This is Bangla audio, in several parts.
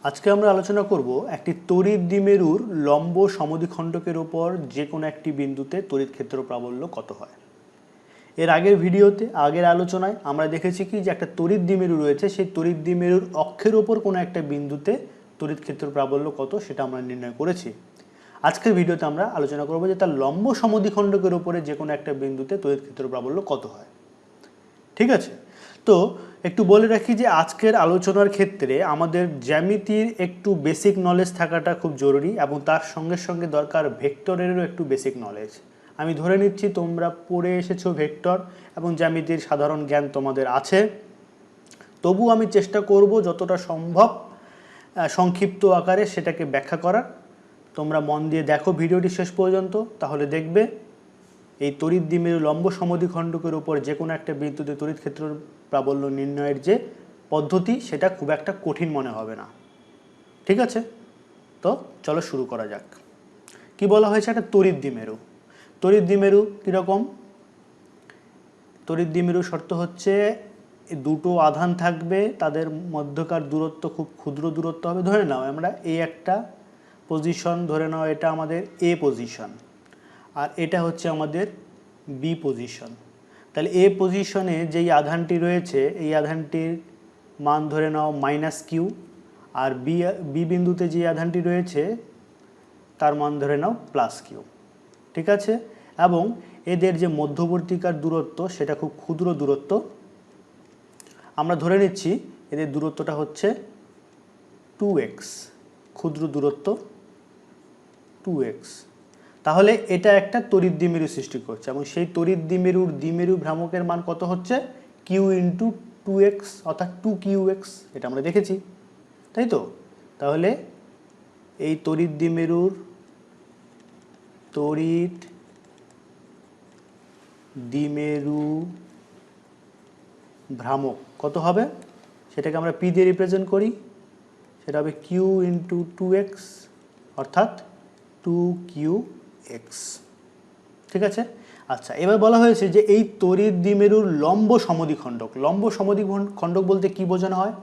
আজকে আমরা আলোচনা করব একটি তড়িৎ দ্বিমেরুর লম্ব সমদ্বিখণ্ডকের উপর যে কোনো একটি বিন্দুতে তড়িৎ ক্ষেত্র প্রাবল্য কত হয়। এর আগের ভিডিওতে আগের আলোচনায় আমরা দেখেছি কি যে একটা তড়িৎ দ্বিমেরু রয়েছে, সেই তড়িৎ দ্বিমেরুর অক্ষের ওপর কোনো একটা বিন্দুতে তড়িৎ ক্ষেত্র প্রাবল্য কত সেটা আমরা নির্ণয় করেছি। আজকের ভিডিওতে আমরা আলোচনা করব যে তার লম্ব সমদ্বিখণ্ডকের উপরে যে কোনো একটা বিন্দুতে তড়িৎ ক্ষেত্র প্রাবল্য কত হয়। ঠিক আছে, তো একটু বলে রাখি যে আজকের আলোচনার ক্ষেত্রে আমাদের জ্যামিতির একটু বেসিক নলেজ থাকাটা খুব জরুরি এবং তার সঙ্গে সঙ্গে দরকার ভেক্টরেরও একটু বেসিক নলেজ। আমি ধরে নিচ্ছি তোমরা পড়ে এসেছো ভেক্টর এবং জ্যামিতির সাধারণ জ্ঞান তোমাদের আছে, তবু আমি চেষ্টা করব যতটা সম্ভব সংক্ষিপ্ত আকারে সেটাকে ব্যাখ্যা করার। তোমরা মন দিয়ে দেখো ভিডিওটি শেষ পর্যন্ত, তাহলে দেখবে এই তড়িৎ দ্বিমেরু লম্ব সমদ্বিখণ্ডকের উপর যে কোনো একটা বিন্দুতে তড়িৎ ক্ষেত্র প্রাবল্য নির্ণয়ের যে পদ্ধতি সেটা খুব একটা কঠিন মনে হবে না। ঠিক আছে, তো চলো শুরু করা যাক। কি বলা হয়েছে, একটা তড়িৎ দ্বিমেরু। তড়িৎ দ্বিমেরু কীরকম? তড়িৎ দ্বিমেরু শর্ত হচ্ছে দুটো আধান থাকবে, তাদের মধ্যকার দূরত্ব খুব ক্ষুদ্র দূরত্ব হবে। ধরে নাও আমরা এই একটা পজিশন, ধরে নাও এটা আমাদের এ পজিশন আর এটা হচ্ছে আমাদের বি পজিশন। তাহলে এ পজিশনে যেই আধানটি রয়েছে এই আধানটির মান ধরে নাও -q, আর বি বিন্দুতে যে আধানটি রয়েছে তার মান ধরে নাও +q। ঠিক আছে, এবং এদের যে মধ্যবর্তীকার দূরত্ব সেটা খুব ক্ষুদ্র দূরত্ব। আমরা ধরে নিচ্ছি এদের দূরত্বটা হচ্ছে 2x, ক্ষুদ্র দূরত্ব 2x। তাহলে এটা একটা তড়িৎ দ্বিমেরু সৃষ্টি করছে এবং সেই তড়িৎ দ্বিমেরুর দ্বিমেরু ভ্রামকের মান কত হচ্ছে? q × 2x অর্থাৎ 2qx। এটা আমরা দেখেছি, তাই তো? তাহলে এই তড়িৎ দ্বিমেরুর ভ্রামক কত হবে সেটাকে আমরা p দিয়ে রিপ্রেজেন্ট করি। সেটা হবে q × 2x অর্থাৎ 2qx। ঠিক আছে, আচ্ছা, এবার বলা হয়েছে যে এই তড়িৎ দ্বিমেরুর লম্ব সমদ্বিখণ্ডক। লম্ব সমদ্বিখণ্ডক বলতে কি বোঝানো হয়?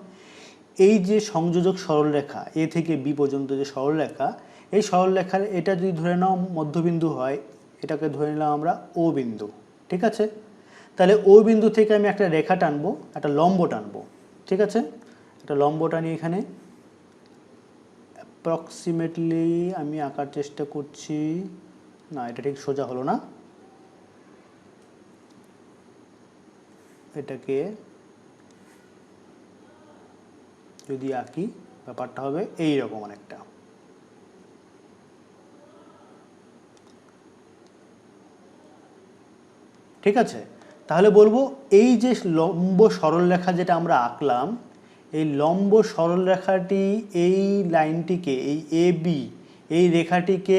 এই যে সংযোজক সরলরেখা এ থেকে বি পর্যন্ত যে সরলরেখা, এই সরলরেখার এটা যদি ধরে নাও মধ্যবিন্দু হয়, এটাকে ধরে নিলাম আমরা ও বিন্দু। ঠিক আছে, তাহলে ও বিন্দু থেকে আমি একটা রেখা টানবো, একটা লম্ব টানবো। ঠিক আছে, একটা লম্ব টানি এখানে। অ্যাপ্রক্সিমেটলি আমি আঁকার চেষ্টা করছি, না এটা ঠিক সোজা হলো না, এটাকে যদি আঁকি ব্যাপারটা হবে এই রকম অনেকটা। ঠিক আছে, তাহলে বলবো এই যে লম্ব সরলরেখা যেটা আমরা আঁকলাম, এই লম্ব সরলরেখাটি এই লাইনটিকে, এই এ বি এই রেখাটিকে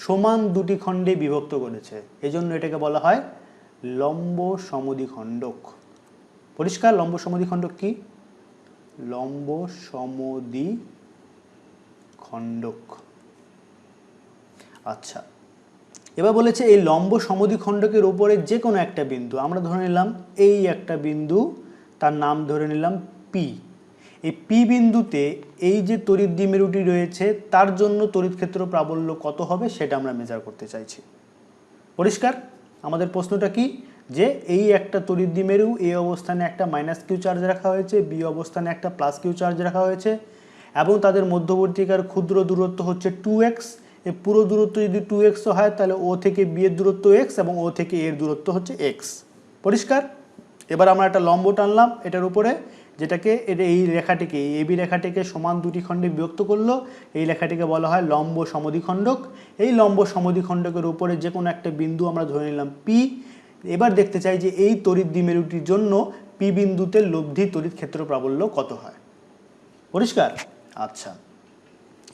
সমান দুটি খণ্ডে বিভক্ত করেছে, এজন্য এটাকে বলা হয় লম্ব সমদ্বিখণ্ডক। পরিষ্কার? লম্ব সমদ্বিখণ্ডক কি? লম্ব সমদ্বিখণ্ডক। আচ্ছা, এবার বলেছে এই লম্ব সমদ্বিখণ্ডকের উপরে যে কোনো একটা বিন্দু, আমরা ধরে নিলাম এই একটা বিন্দু, তার নাম ধরে নিলাম পি। এই পি বিন্দুতে এই যে তড়িৎ দ্বিমেরুটি রয়েছে তার জন্য তড়িৎ ক্ষেত্র প্রাবল্য কত হবে সেটা আমরা মেজার করতে চাইছি। পরিষ্কার? আমাদের প্রশ্নটা কি, যে এই একটা তড়িৎ দ্বিমেরু, এ অবস্থানে একটা -q চার্জ রাখা হয়েছে, বি অবস্থানে একটা +q চার্জ রাখা হয়েছে এবং তাদের মধ্যবর্তীকার ক্ষুদ্র দূরত্ব হচ্ছে 2x। এই পুরো দূরত্ব যদি 2x হয় তাহলে ও থেকে বি এর দূরত্ব x এবং ও থেকে এর দূরত্ব হচ্ছে x। পরিষ্কার? এবার আমরা একটা লম্ব টানলাম এটার উপরে, যেটাকে এই রেখাটিকে, এই এবি রেখাটিকে সমান দুটি খণ্ডে বিভক্ত করলো। এই রেখাটিকে বলা হয় লম্ব সমদ্বিখণ্ডক। এই লম্ব সমদ্বিখণ্ডকের উপরে যে কোনো একটা বিন্দু আমরা ধরে নিলাম পি। এবার দেখতে চাই যে এই তড়িৎ দ্বিমেরুটির জন্য পি বিন্দুতে লব্ধি তড়িৎ ক্ষেত্র প্রাবল্য কত হয়। পরিষ্কার? আচ্ছা,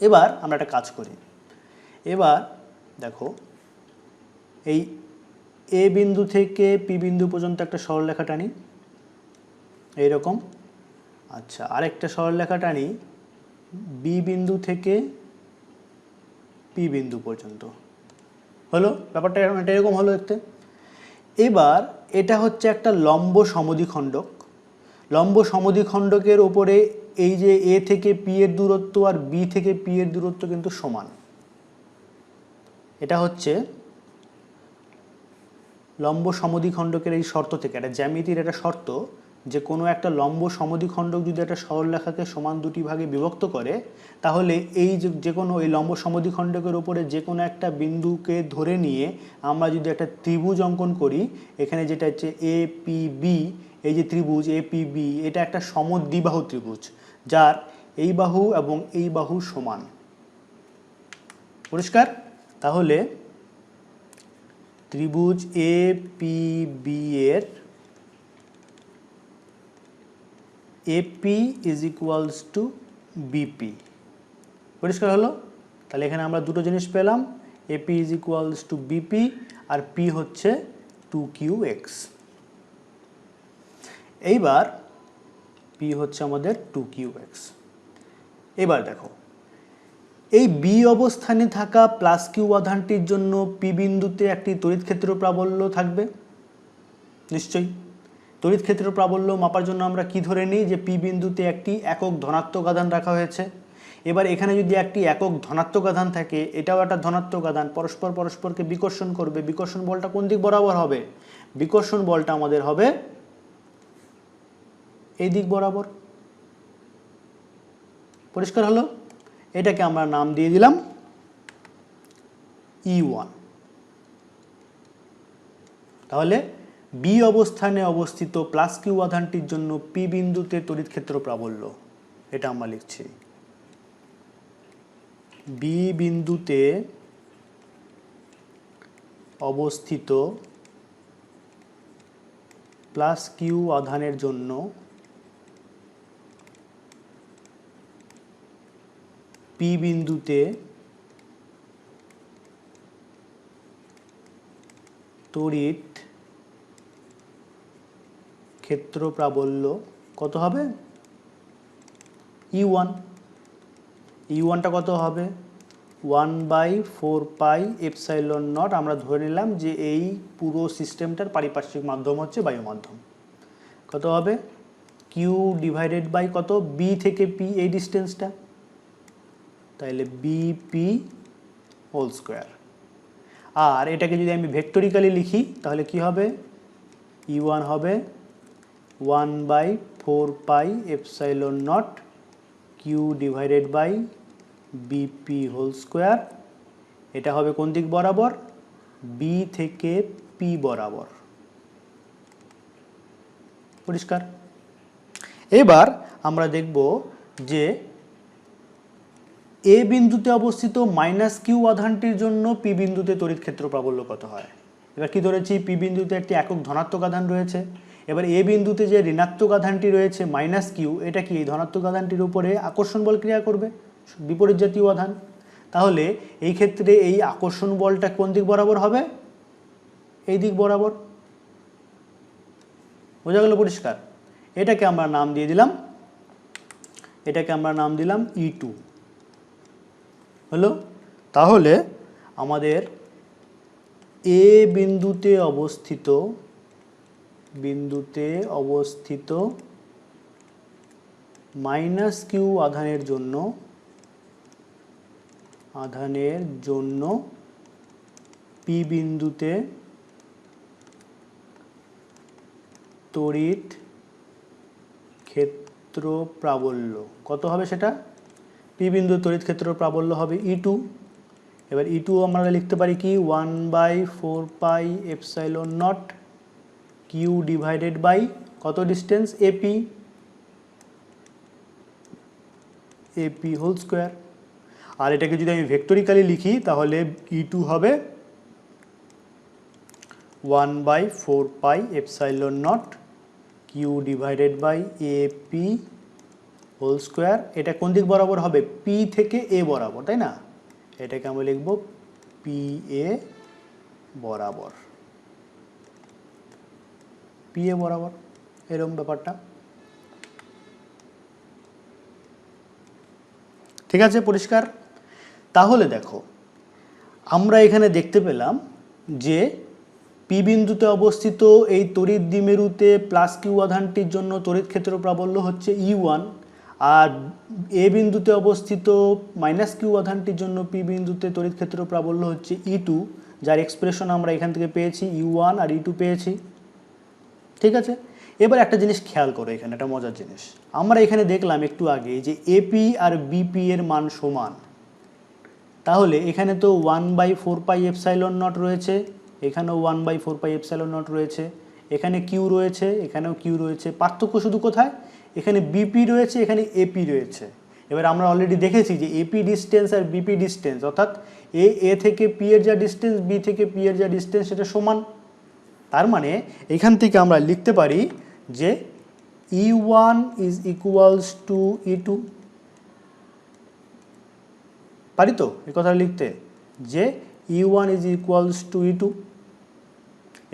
এবার আমরা একটা কাজ করি। এবার দেখো এই এ বিন্দু থেকে পি বিন্দু পর্যন্ত একটা সরলরেখা টানি এইরকম। আচ্ছা, আরেকটা সরলরেখা টানি বি বিন্দু থেকে পি বিন্দু পর্যন্ত। হলো? ব্যাপারটা এরকম হলো দেখতে। এবার এটা হচ্ছে একটা লম্ব সমদ্বিখণ্ডক। লম্ব সমদ্বিখণ্ডকের ওপরে এই যে এ থেকে পি এর দূরত্ব আর বি থেকে পি এর দূরত্ব কিন্তু সমান। এটা হচ্ছে লম্ব সমদ্বিখণ্ডকের এই শর্ত থেকে, একটা জ্যামিতির একটা শর্ত, যে কোনো একটা লম্ব সমদ্বিখণ্ডক যদি একটা সরলরেখাকে সমান দুটি ভাগে বিভক্ত করে, তাহলে এই যে কোনো এই লম্ব সমদ্বিখণ্ডকের উপরে যে কোনো একটা বিন্দুকে ধরে নিয়ে আমরা যদি একটা ত্রিভুজ অঙ্কন করি, এখানে যেটা হচ্ছে এ পি বি, এই যে ত্রিভুজ এ পি বি, এটা একটা সমদ্বিবাহু ত্রিভুজ যার এই বাহু এবং এই বাহু সমান। পরিষ্কার? তাহলে ত্রিভুজ এ পি বি এর AP is equals to BP. পরিষ্কার হলো? তাহলে এখানে আমরা দুটো জিনিস পেলাম, AP is equals to BP আর পি হচ্ছে 2qx। এইবার পি হচ্ছে আমাদের 2qx। এবার দেখো, এই বি অবস্থানে থাকা প্লাস কিউ আধানটির জন্য পি বিন্দুতে একটি তড়িৎ ক্ষেত্র প্রাবল্য থাকবে নিশ্চয়ই। তড়িৎ ক্ষেত্র প্রাবল্য মাপার জন্য আমরা কি ধরে নিই, যে পি বিন্দুতে একটি একক ধনাত্মক আধান রাখা হয়েছে। এবার এখানে যদি একটি একক ধনাত্মক আধান থাকে, এটাও একটা ধনাত্মক আধান, পরস্পর পরস্পরকে বিকর্ষণ করবে। বিকর্ষণ বলটা কোন দিক বরাবর হবে? বিকর্ষণ বলটা আমাদের হবে এই দিক বরাবর। পরিষ্কার হলো? এটাকে আমরা নাম দিয়ে দিলাম E1। তাহলে বি অবস্থানে অবস্থিত প্লাস কিউ আধানটির জন্য পি বিন্দুতে তড়িৎ ক্ষেত্র প্রাবল্য, এটা আমরা লিখছি। বি বিন্দুতে অবস্থিত প্লাস কিউ আধানের জন্য পি বিন্দুতে তড়িৎ ক্ষেত্র প্রাবল্য কত হবে? E1। E1টা কত হবে? 1/4πε0। আমরা ধরে নিলাম যে এই পুরো সিস্টেমটার পারিপার্শ্বিক মাধ্যম হচ্ছে বায়ু মাধ্যম। কত হবে? কিউ ডিভাইডেড বাই কত? বি থেকে পি এই ডিস্টেন্সটা, তাহলে বিপি হোল স্কোয়ার। আর এটাকে যদি আমি ভেক্টরিক্যালি লিখি তাহলে কি হবে? E1 হবে 1/4πε0 Q divided by BP whole square. এটা হবে কোন দিক বরাবর? বি থেকে পি বরাবর। পরিষ্কার? এবার আমরা দেখব যে এ বিন্দুতে অবস্থিত মাইনাস কিউ আধানটির জন্য পি বিন্দুতে তড়িৎ ক্ষেত্র প্রাবল্য কত হয়। এবার কি ধরেছি? পি বিন্দুতে একটি একক ধনাত্মক আধান রয়েছে। এবার এ বিন্দুতে যে ঋণাত্মক আধানটি রয়েছে মাইনাস কিউ, এটা কি এই ধনাত্মক আধানটির উপরে আকর্ষণ বল ক্রিয়া করবে, বিপরীত জাতীয় আধান। তাহলে এই ক্ষেত্রে এই আকর্ষণ বলটা কোন দিক বরাবর হবে? এই দিক বরাবর। বোঝা গেল? পরিষ্কার? এটাকে আমরা নাম দিয়ে দিলাম E2। হলো? তাহলে আমাদের এ বিন্দুতে অবস্থিত মাইনাস কিউ আধানের জন্য পি বিন্দুতে তড়িৎ ক্ষেত্র প্রাবল্য কত হবে? সেটা পি বিন্দু তড়িৎ ক্ষেত্র প্রাবল্য হবে E2। এবার E2 আমরা লিখতে পারি কি? 1/4πε0 কিউ ডিভাইডেড বাই কত ডিস্টেন্স? AP whole square. আর এটাকে যদি আমি ভেক্টরিক্যালি লিখি তাহলে E2 হবে 1/4πε0 Q divided by AP whole square. এটা কোন দিক বরাবর হবে? পি থেকে এ বরাবর, তাই না? এটাকে আমরা লিখব পি এ বরাবর, এরকম ব্যাপারটা। ঠিক আছে? পরিষ্কার? তাহলে দেখো, আমরা এখানে দেখতে পেলাম যে পি বিন্দুতে অবস্থিত এই তড়িৎ দ্বিমেরুতে প্লাস কিউ আধানটির জন্য তড়িৎ ক্ষেত্র প্রাবল্য হচ্ছে E1, আর এ বিন্দুতে অবস্থিত মাইনাস কিউ আধানটির জন্য পি বিন্দুতে তড়িৎ ক্ষেত্র প্রাবল্য হচ্ছে E2, যার এক্সপ্রেশন আমরা এখান থেকে পেয়েছি U1 আর E2 পেয়েছি। ঠিক আছে, এবার একটা জিনিস খেয়াল করো, এখানে একটা মজার জিনিস আমরা এখানে দেখলাম একটু আগে যে এপি আর বিপি এর মান সমান। তাহলে এখানে তো 1/4πε0 রয়েছে, এখানেও 1/4πε0 রয়েছে, এখানে কিউ রয়েছে, এখানেও কিউ রয়েছে। পার্থক্য শুধু কোথায়? এখানে বিপি রয়েছে, এখানে এপি রয়েছে। এবার আমরা অলরেডি দেখেছি যে এপি ডিস্টেন্স আর বিপি ডিস্টেন্স, অর্থাৎ এ থেকে পি এর যা ডিস্টেন্স, বি থেকে পি এর যা ডিস্টেন্স, সেটা সমান। তার মানে এখান থেকে আমরা লিখতে পারি যে E1 is equals two E2। পারি তো এই কথা লিখতে যে E1 is equals two E2।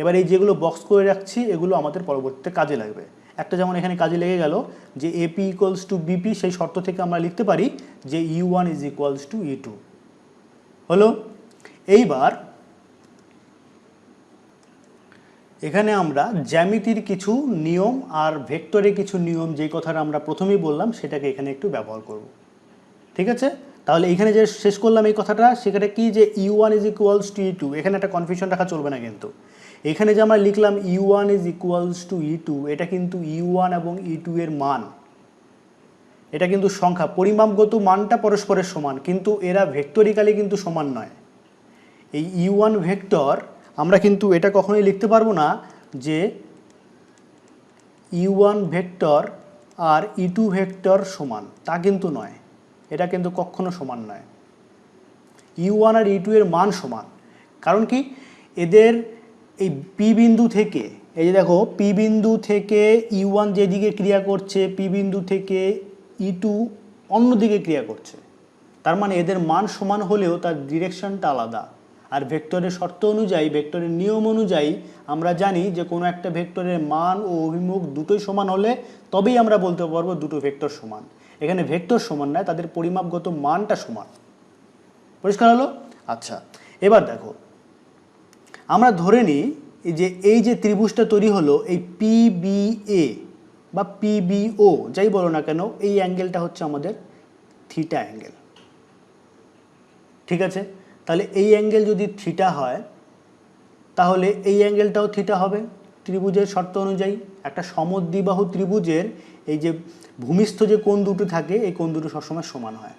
এবার এই যেগুলো বক্স করে রাখছি এগুলো আমাদের পরবর্তীতে কাজে লাগবে। একটা যেমন এখানে কাজে লেগে গেল যে এপি ইকুয়ালস টু বিপি, সেই শর্ত থেকে আমরা লিখতে পারি যে E1 is equals two E2 হলো। এইবার এখানে আমরা জ্যামিতির কিছু নিয়ম আর ভেক্টরের কিছু নিয়ম, যেই কথাটা আমরা প্রথমেই বললাম, সেটাকে এখানে একটু ব্যবহার করব। ঠিক আছে, তাহলে এখানে যে শেষ করলাম এই কথাটা, সেখানে কি যে U1 is equals two E2, এখানে একটা কনফিউশন রাখা চলবে না। কিন্তু এখানে যে আমরা লিখলাম U1 is equals two E2, এটা কিন্তু U1 এবং E2 এর মান, এটা কিন্তু সংখ্যা, পরিমাপগত মানটা পরস্পরের সমান, কিন্তু এরা ভেক্টরিক্যালি কিন্তু সমান নয়। এই U1 ভেক্টর আমরা কিন্তু এটা কখনোই লিখতে পারবো না যে U1 ভেক্টর আর E2 ভেক্টর সমান, তা কিন্তু নয়। এটা কিন্তু কখনো সমান নয়। U1 আর E2 এর মান সমান। কারণ কি? এদের এই পি বিন্দু থেকে, এই যে দেখো, পি বিন্দু থেকে U1 যেদিকে ক্রিয়া করছে, পি বিন্দু থেকে E2 অন্যদিকে ক্রিয়া করছে। তার মানে এদের মান সমান হলেও তার ডিরেকশনটা আলাদা। আর ভেক্টরের শর্ত অনুযায়ী, ভেক্টরের নিয়ম অনুযায়ী আমরা জানি যে কোনো একটা ভেক্টরের মান ও অভিমুখ দুটোই সমান হলে তবেই আমরা বলতে পারবো দুটো ভেক্টর সমান। এখানে ভেক্টর সমান নয়, তাদের পরিমাপগত মানটা সমান। পরিষ্কার হলো? আচ্ছা, এবার দেখো, আমরা ধরে নিই যে এই যে ত্রিভুজটা তৈরি হলো, এই PBA বা PBO যাই বলো না কেন, এই অ্যাঙ্গেলটা হচ্ছে আমাদের থিটা অ্যাঙ্গেল। ঠিক আছে, তাহলে এই অ্যাঙ্গেল যদি থিটা হয় তাহলে এই অ্যাঙ্গেলটাও থিটা হবে ত্রিভুজের শর্ত অনুযায়ী। একটা সমদ্বিবাহু ত্রিভুজের এই যে ভূমিস্থ যে কোণ দুটো থাকে, এই কোণ দুটো সবসময় সমান হয়।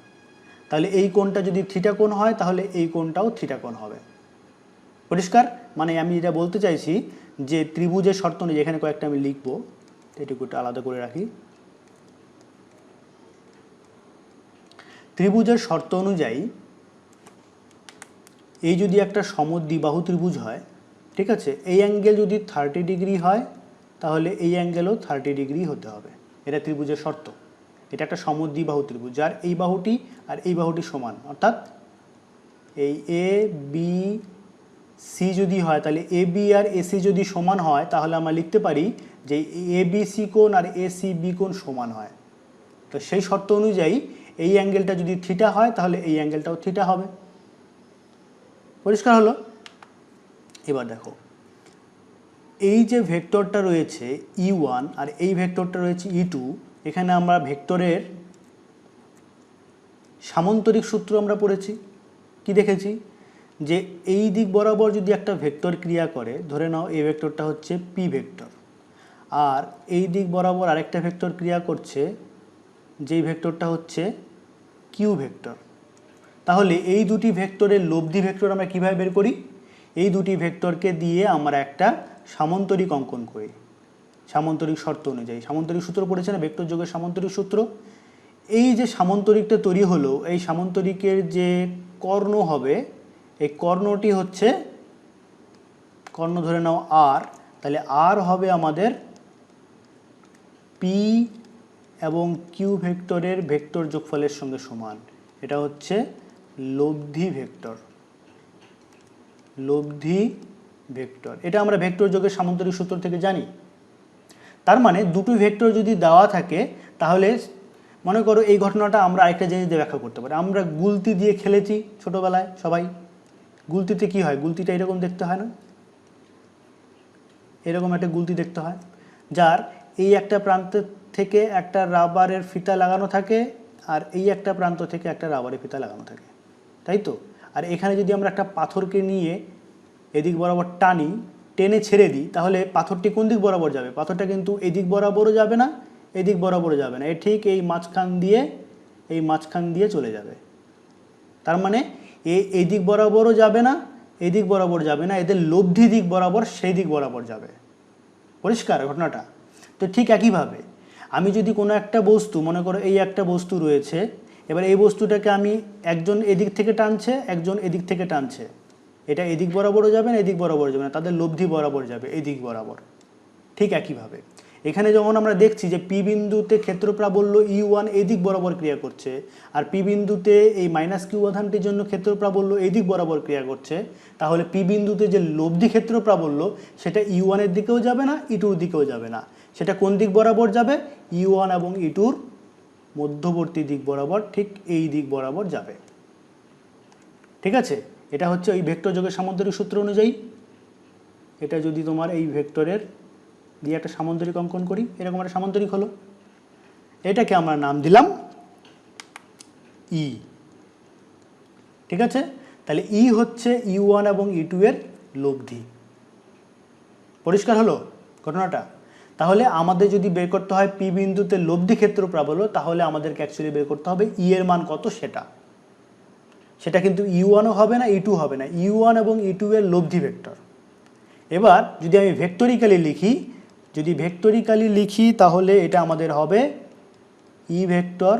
তাহলে এই কোণটা যদি থিটা কোণ হয় তাহলে এই কোণটাও থিটা কোণ হবে। পরিষ্কার? মানে আমি যেটা বলতে চাইছি যে ত্রিভুজের শর্ত অনুযায়ী, এখানে কয়েকটা আমি লিখবো, এটুকুটা আলাদা করে রাখি। ত্রিভুজের শর্ত অনুযায়ী এই যদি একটা সমদ্বিবাহু ত্রিভুজ হয়, ঠিক আছে, এই অ্যাঙ্গেল যদি 30 ডিগ্রি হয় তাহলে এই অ্যাঙ্গেলও 30 ডিগ্রি হতে হবে। এটা ত্রিভুজের শর্ত। এটা একটা সমদ্বিবাহু ত্রিভুজ যার এই বাহুটি আর এই বাহুটি সমান, অর্থাৎ এই এ বি সি যদি হয় তাহলে এ বি আর এসি যদি সমান হয় তাহলে আমরা লিখতে পারি যে এ বি সি কোণ আর এ সি বি কোণ সমান হয়। তো সেই শর্ত অনুযায়ী এই অ্যাঙ্গেলটা যদি থিটা হয় তাহলে এই অ্যাঙ্গেলটাও থিটা হবে। পরিষ্কার হলো? এবার দেখো, এই যে ভেক্টরটা রয়েছে E1 আর এই ভেক্টরটা রয়েছে E2, এখানে আমরা ভেক্টরের সামান্তরিক সূত্র আমরা পড়েছি। কি দেখেছি? যে এই দিক বরাবর যদি একটা ভেক্টর ক্রিয়া করে, ধরে নাও এই ভেক্টরটা হচ্ছে পি ভেক্টর, আর এই দিক বরাবর আরেকটা ভেক্টর ক্রিয়া করছে, যেই ভেক্টরটা হচ্ছে কিউ ভেক্টর। তাহলে এই দুটি ভেক্টরের লব্ধি ভেক্টর আমরা কিভাবে বের করি? এই দুটি ভেক্টরকে দিয়ে আমরা একটা সামান্তরিক অঙ্কন করি সামান্তরিক শর্ত অনুযায়ী। সামান্তরিক সূত্র পড়েছে না, ভেক্টর যোগের সামান্তরিক সূত্র। এই যে সামান্তরিকটা তৈরি হলো, এই সামান্তরিকের যে কর্ণ হবে, এই কর্ণটি হচ্ছে, কর্ণ ধরে নাও আর, তাহলে আর হবে আমাদের পি এবং কিউ ভেক্টরের ভেক্টর যোগফলের সঙ্গে সমান। এটা হচ্ছে লব্ধি ভেক্টর। লব্ধি ভেক্টর, এটা আমরা ভেক্টর যোগের সামান্তরিক সূত্র থেকে জানি। তার মানে দুটো ভেক্টর যদি দেওয়া থাকে তাহলে মনে করো এই ঘটনাটা আমরা আরেকটা জিনিস দিয়ে ব্যাখ্যা করতে পারি। আমরা গুলতি দিয়ে খেলেছি ছোটবেলায় সবাই। গুলতিতে কি হয়? গুলতিটা এরকম দেখতে হয় না? এরকম একটা গুলতি দেখতে হয়, যার এই একটা প্রান্ত থেকে একটা রাবারের ফিতা লাগানো থাকে আর এই একটা প্রান্ত থেকে একটা রাবারের ফিতা লাগানো থাকে, তাই তো? আর এখানে যদি আমরা একটা পাথরকে নিয়ে এদিক বরাবর টানি, টেনে ছেড়ে দিই, তাহলে পাথরটি কোন দিক বরাবর যাবে? পাথরটা কিন্তু এদিক বরাবরও যাবে না, এদিক বরাবরও যাবে না, ঠিক এই মাঝখান দিয়ে চলে যাবে। তার মানে এই দিক বরাবরও যাবে না, এই দিক বরাবর যাবে না, এদের লব্ধি দিক বরাবর সেই দিক বরাবর যাবে। পরিষ্কার ঘটনাটা? তো ঠিক একইভাবে আমি যদি কোনো একটা বস্তু, মনে করো এই একটা বস্তু রয়েছে, এবার এই বস্তুটাকে আমি একজন এদিক থেকে টানছে, একজন এদিক থেকে টানছে, এটা এদিক বরাবরও যাবে না, এদিক বরাবর যাবে না, তাদের লব্ধি বরাবর যাবে, এই দিক বরাবর। ঠিক একইভাবে এখানে যখন আমরা দেখছি যে পি বিন্দুতে ক্ষেত্র প্রাবল্য E1 এদিক বরাবর ক্রিয়া করছে, আর পি বিন্দুতে এই মাইনাস কিউ আধানটির জন্য ক্ষেত্র প্রাবল্য এদিক বরাবর ক্রিয়া করছে, তাহলে পি বিন্দুতে যে লব্ধি ক্ষেত্র প্রাবল্য সেটা E1 এর দিকেও যাবে না, E2 এর দিকেও যাবে না, সেটা কোন দিক বরাবর যাবে? E1 এবং E2 মধ্যবর্তী দিক বরাবর, ঠিক এই দিক বরাবর যাবে। ঠিক আছে? এটা হচ্ছে ওই ভেক্টর যোগের সামান্তরিক সূত্র অনুযায়ী। এটা যদি তোমার এই ভেক্টরের দিয়ে একটা সামান্তরিক অঙ্কন করি, এরকম একটা সামান্তরিক হলো, এটাকে আমরা নাম দিলাম ই। ঠিক আছে? তাহলে ই হচ্ছে E1 এবং E2 এর লব্ধি। পরিষ্কার হলো ঘটনাটা? তাহলে আমাদের যদি বের করতে হয় পি বিন্দুতে লব্ধি ক্ষেত্র প্রাবল্য, তাহলে আমাদেরকে অ্যাকচুয়ালি বের করতে হবে ই এর মান কত সেটা কিন্তু E1ও হবে না, E2 হবে না, E1 এবং E2 এর লব্ধি ভেক্টর। এবার যদি আমি ভেক্টরিক্যালি লিখি তাহলে এটা আমাদের হবে ই ভেক্টর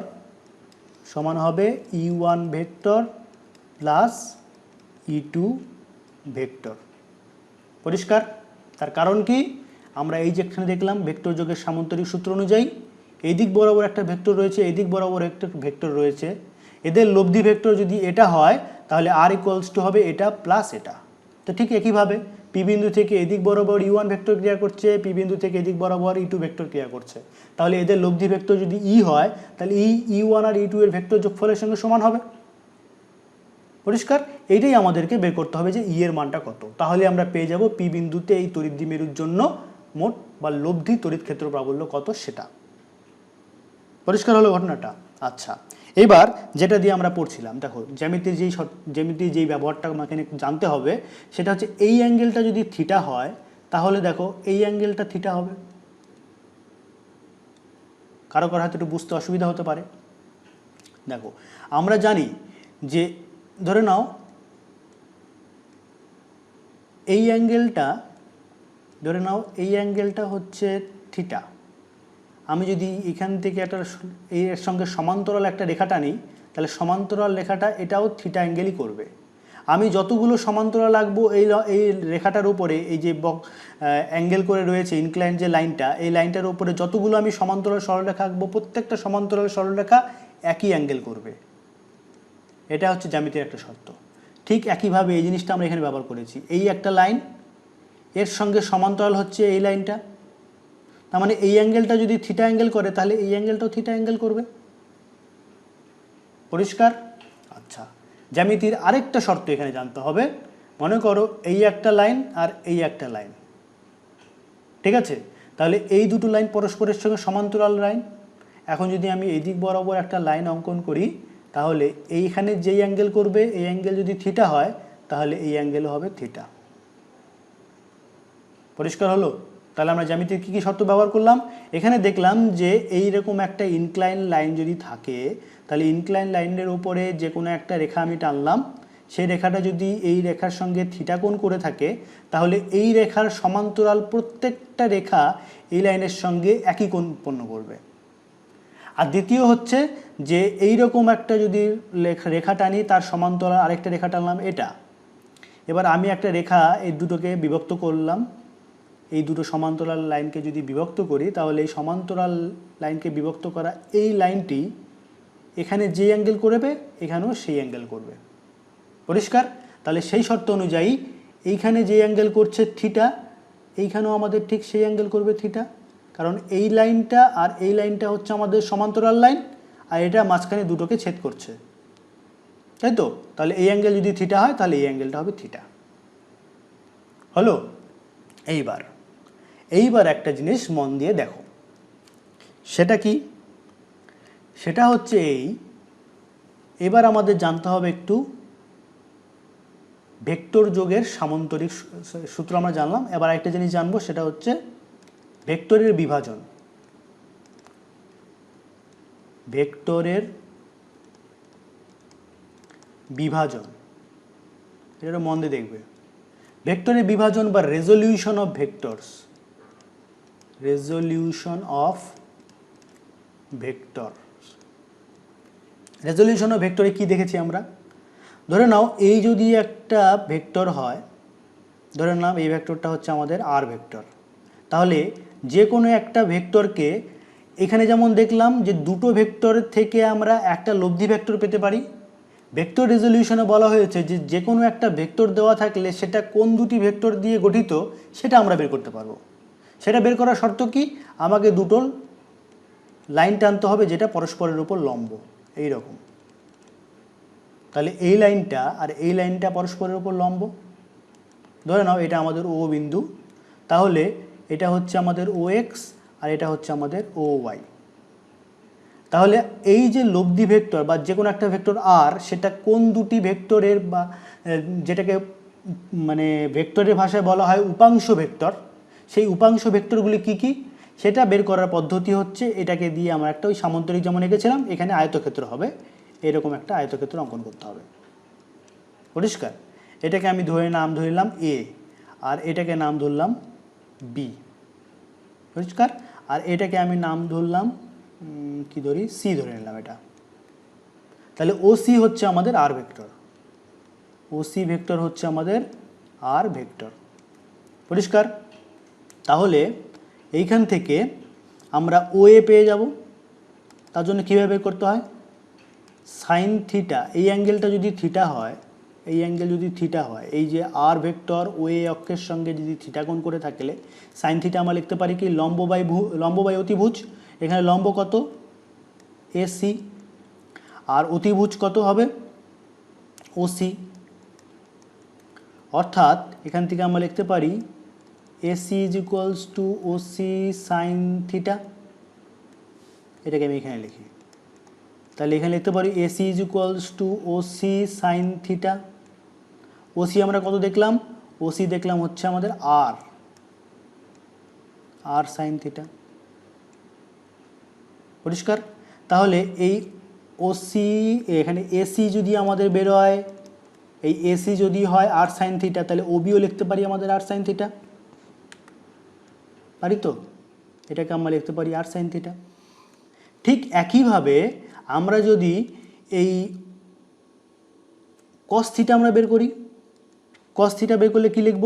সমান হবে E1 vector plus E2 vector. পরিষ্কার? তার কারণ কি? আমরা এই যেখানে দেখলাম ভেক্টর যোগের সামান্তরিক সূত্র অনুযায়ী এই দিক বরাবর একটা ভেক্টর রয়েছে, এই দিক বরাবর একটা ভেক্টর রয়েছে, এদের লব্ধি ভেক্টর যদি এটা হয় তাহলে আর ইকুয়ালস টু হবে এটা প্লাস এটা। তো ঠিক একইভাবে পি বিন্দু থেকে এদিক বরাবর E1 ভেক্টর ক্রিয়া করছে, পি বিন্দু থেকে এদিক বরাবর E2 ভেক্টর ক্রিয়া করছে, তাহলে এদের লব্ধি ভেক্টর যদি ই হয় তাহলে E1 আর E2 এর ভেক্টর যোগফলের সঙ্গে সমান হবে। পরিষ্কার? এইটাই আমাদেরকে বের করতে হবে যে ই এর মানটা কত, তাহলে আমরা পেয়ে যাব পি বিন্দুতে এই তড়িৎ দ্বিমেরুর জন্য মোট বা লব্ধি তড়িৎ ক্ষেত্র প্রাবল্য কত সেটা। পরিষ্কার হলো ঘটনাটা? আচ্ছা, এবার যেটা দিয়ে আমরা পড়ছিলাম, দেখো জ্যামিতির যেই ব্যবহারটা আমাকে জানতে হবে সেটা হচ্ছে এই অ্যাঙ্গেলটা যদি থিটা হয় তাহলে দেখো এই অ্যাঙ্গেলটা থিটা হবে। কারো হয়তো একটু বুঝতে অসুবিধা হতে পারে। দেখো আমরা জানি যে ধরে নাও এই অ্যাঙ্গেলটা হচ্ছে থিটা। আমি যদি এখান থেকে এর সঙ্গে সমান্তরাল একটা রেখা টানি তাহলে সমান্তরাল রেখাটা এটাও থিটা অ্যাঙ্গেলই করবে। আমি যতগুলো সমান্তরাল আঁকবো এই রেখাটার উপরে, এই যে অ্যাঙ্গেল করে রয়েছে ইনক্লাইন যে লাইনটা, এই লাইনটার উপরে যতগুলো আমি সমান্তরাল সরলরেখা আঁকবো প্রত্যেকটা সমান্তরাল সরলরেখা একই অ্যাঙ্গেল করবে। এটা হচ্ছে জ্যামিতির একটা শর্ত। ঠিক একইভাবে এই জিনিসটা আমরা এখানে ব্যবহার করেছি। এই একটা লাইন, এর সঙ্গে সমান্তরাল হচ্ছে এই লাইনটা, তার মানে এই অ্যাঙ্গেলটা যদি থিটা অ্যাঙ্গেল করে তাহলে এই অ্যাঙ্গেলটাও থিটা অ্যাঙ্গেল করবে। পরিষ্কার? আচ্ছা, জ্যামিতির আরেকটা শর্ত এখানে জানতে হবে। মনে করো এই একটা লাইন আর এই একটা লাইন, ঠিক আছে? তাহলে এই দুটো লাইন পরস্পরের সঙ্গে সমান্তরাল লাইন। এখন যদি আমি এই দিক বরাবর একটা লাইন অঙ্কন করি তাহলে এইখানে যেই অ্যাঙ্গেল করবে এই অ্যাঙ্গেল যদি থিটা হয় তাহলে এই অ্যাঙ্গেলও হবে থিটা। পরিষ্কার হলো? তাহলে আমরা জ্যামিতির কী কী শর্ত ব্যবহার করলাম? এখানে দেখলাম যে এইরকম একটা ইনক্লাইন লাইন যদি থাকে তাহলে ইনক্লাইন লাইনের উপরে যে কোনো একটা রেখা আমি টানলাম, সেই রেখাটা যদি এই রেখার সঙ্গে থিটা কোণ করে থাকে তাহলে এই রেখার সমান্তরাল প্রত্যেকটা রেখা এই লাইনের সঙ্গে একই কোণ উৎপন্ন করবে। আর দ্বিতীয় হচ্ছে যে এইরকম একটা যদি রেখা টানি তার সমান্তরাল আরেকটা রেখা টানলাম এটা, এবার আমি একটা রেখা এই দুটোকে বিভক্ত করলাম, এই দুটো সমান্তরাল লাইনকে যদি বিভক্ত করি তাহলে এই সমান্তরাল লাইনকে বিভক্ত করা এই লাইনটি এখানে যে অ্যাঙ্গেল করবে এখানেও সেই অ্যাঙ্গেল করবে। পরিষ্কার? তাহলে সেই শর্ত অনুযায়ী এইখানে যে অ্যাঙ্গেল করছে থিটা, এইখানেও আমাদের ঠিক সেই অ্যাঙ্গেল করবে থিটা, কারণ এই লাইনটা আর এই লাইনটা হচ্ছে আমাদের সমান্তরাল লাইন আর এটা মাঝখানে দুটোকে ছেদ করছে, তাই তো? তাহলে এই অ্যাঙ্গেল যদি থিটা হয় তাহলে এই অ্যাঙ্গেলটা হবে থিটা। হলো? এইবার একটা জিনিস মন দিয়ে দেখো, সেটা কি? সেটা হচ্ছে এই, এবার আমাদের জানতে হবে একটু ভেক্টর যোগের সামান্তরিক সূত্র আমরা জানলাম। এবার একটা জিনিস জানবো, সেটা হচ্ছে ভেক্টরের বিভাজন। ভেক্টরের বিভাজন, এটা মন দিয়ে দেখবে। ভেক্টরের বিভাজন বা resolution of vectors, resolution of vector. Resolution of ভেক্টরে কি দেখেছি আমরা? ধরে নাও এই যদি একটা ভেক্টর হয়, ধরে নাও এই ভেক্টরটা হচ্ছে আমাদের আর ভেক্টর, তাহলে যে কোনো একটা ভেক্টরকে এখানে যেমন দেখলাম যে দুটো ভেক্টরের থেকে আমরা একটা লব্ধি ভেক্টর পেতে পারি। ভেক্টর রেজলিউশনে বলা হয়েছে যে যে কোনো একটা ভেক্টর দেওয়া থাকলে সেটা কোন দুটি ভেক্টর দিয়ে গঠিত সেটা আমরা বের করতে পারবো। সেটা বের করার শর্ত কি? আমাকে দুটো লাইন টানতে হবে যেটা পরস্পরের উপর লম্ব, এই রকম। তাহলে এই লাইনটা আর এই লাইনটা পরস্পরের উপর লম্ব। ধরে নাও এটা আমাদের ও বিন্দু, তাহলে এটা হচ্ছে আমাদের ও এক্স আর এটা হচ্ছে আমাদের ও ওয়াই। তাহলে এই যে লব্ধি ভেক্টর বা যে কোনো একটা ভেক্টর আর, সেটা কোন দুটি ভেক্টরের বা যেটাকে মানে ভেক্টরের ভাষায় বলা হয় উপাংশ ভেক্টর, সেই উপাংশ ভেক্টরগুলি কি কি সেটা বের করার পদ্ধতি হচ্ছে এটাকে দিয়ে আমরা একটা ওই সামান্তরিক যেমন এঁকেছিলাম এখানে আয়তক্ষেত্র হবে, এরকম একটা আয়তক্ষেত্র অঙ্কন করতে হবে। পরিষ্কার? এটাকে আমি নাম ধরলাম এ, আর এটাকে নাম ধরলাম বি। পরিষ্কার? আর এটাকে আমি নাম ধরলাম কি ধরি, সি ধরে নিলাম এটা। তাহলে ও সি হচ্ছে আমাদের আর ভেক্টর, ও সি ভেক্টর হচ্ছে আমাদের আর ভেক্টর। পরিষ্কার? তাহলে এইখান থেকে আমরা ও এ পেয়ে যাব। তার জন্য কীভাবে বের করতে হয়? সাইন থিটা, এই অ্যাঙ্গেলটা যদি থিটা হয়, এই অ্যাঙ্গেল যদি থিটা হয়, এই যে আর ভেক্টর ও এ অক্ষের সঙ্গে যদি থিটা কোণ করে থাকলে সাইন থিটা আমরা লিখতে পারি কি লম্ব বাই অতিভুজ। এখানে লম্ব কত? এসি, আর অতিভুজ কত হবে? ওসি। অর্থাৎ এখান থেকে আমরা লিখতে পারি AC is equals to OC sine theta. এটাকে আমি এখানে লিখি, তাহলে এখানে লিখতে পারি AC is equals to OC sine theta. OC আমরা কত দেখলাম? ওসি দেখলাম হচ্ছে আমাদের আর, আর সাইন থিটা। পরিষ্কার? তাহলে এই ওসি, এখানে এসি যদি আমাদের বের হয়, এই এসি যদি হয় আর সাইন থিটা, তাহলে ওবিও লিখতে পারি আমাদের আর সাইন থিটা। পারি তো? এটাকে আমরা লিখতে পারি আর সাইন থিটা। ঠিক একইভাবে আমরা যদি এই কস থিটা আমরা বের করি, কস থিটা বের করলে কি লিখব?